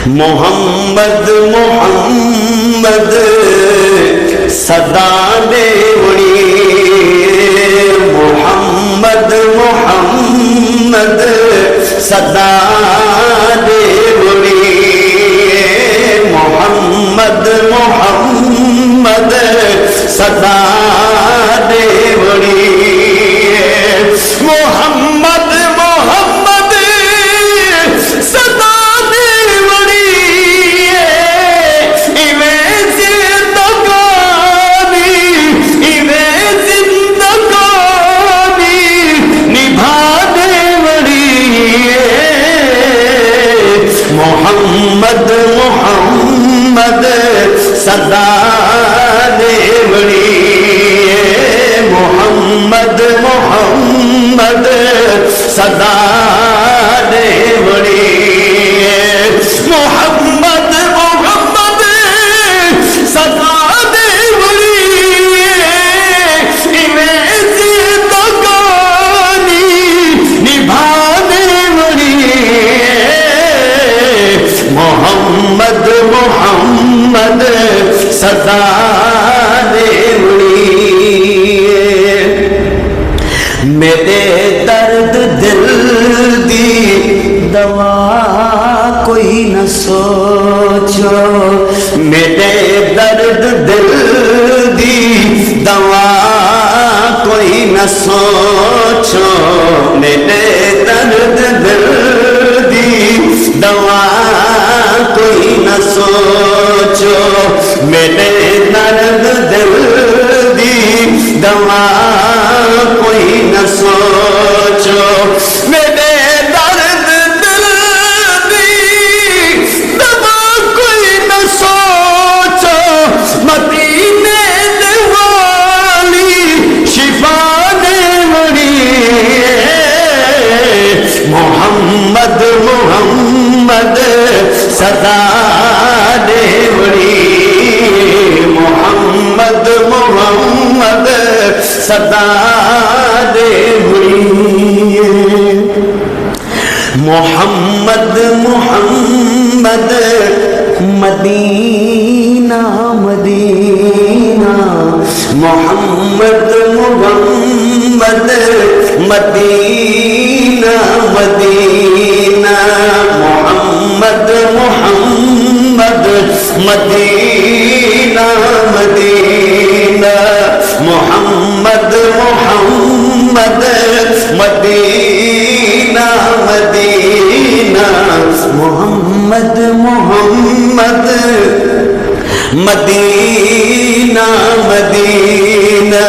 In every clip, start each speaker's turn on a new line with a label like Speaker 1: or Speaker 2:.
Speaker 1: محمد محمد صدا دیوڑی محمد محمد صدا دیوڑی محمد محمد صدا دیوڑی محمد محمد صدا دیوڑی ایویں زندگانی نبھا دیوڑی محمد محمد صدا دیوڑی محمد محمد صدا دیوڑی محمد محمد صدا دیوڑی ایویں زندگانی نبھا دیوڑی محمد محمد صدا دیوڑی میرے درد دل دی دوا کوئی نہ سوچو میرے درد دل دی دوا کوئی نہ سوچو میرے درد دل دی دوا کوئی نہ سوچو میرے درد دل دی دوا کوئی نہ سوچو میرے درد دل دی دوا کوئی نہ سوچو مدینے والی شفا دیوڑی محمد محمد صدا دیوڑی محمد محمد صدا دیوڑی محمد محمد مدینہ مدینہ محمد محمد مدینہ مدینہ محمد محمد مدینہ مدینہ محمد محمد مدینہ مدینہ محمد محمد مدینہ مدینہ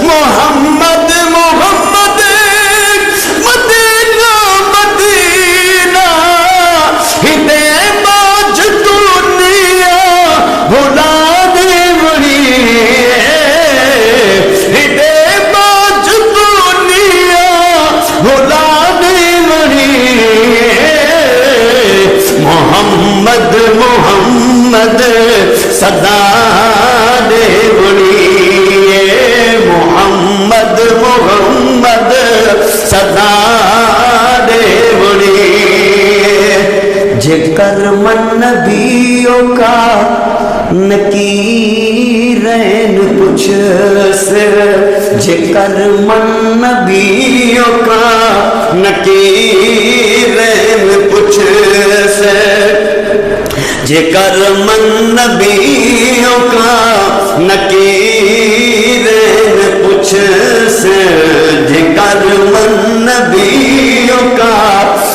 Speaker 1: محمد محمد مدینہ مدینہ ہدے باج دنیا بھلا دیوڑی ہدے باج دنیا بھلا دیوڑی محمد محمد صدا دیوڑی محمد محمد صدا دیوڑی جکر من نبیوں کا نکیرین کچھ سے جکر من نبیوں کا نکیرین کچھ سے جکر من نبیوں کا نکیرین کچھ سے جکر من نبیوں کا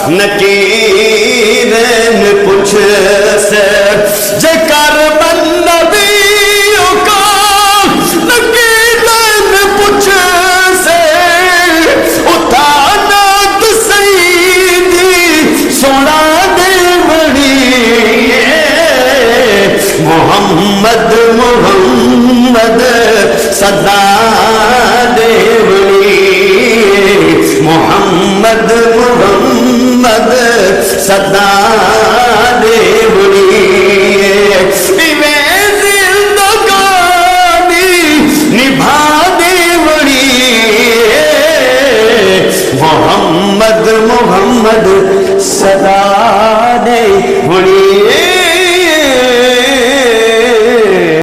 Speaker 1: نکیرین کچھ سے جکر من نبیوں کا نکیرین کچھ سے اٹھانا تو سیدھی سونا دیوڑی محمد محمد صدا دیوڑی محمد محمد صدا دیوڑی نبھا دیوڑی محمد محمد صدا دے ہونی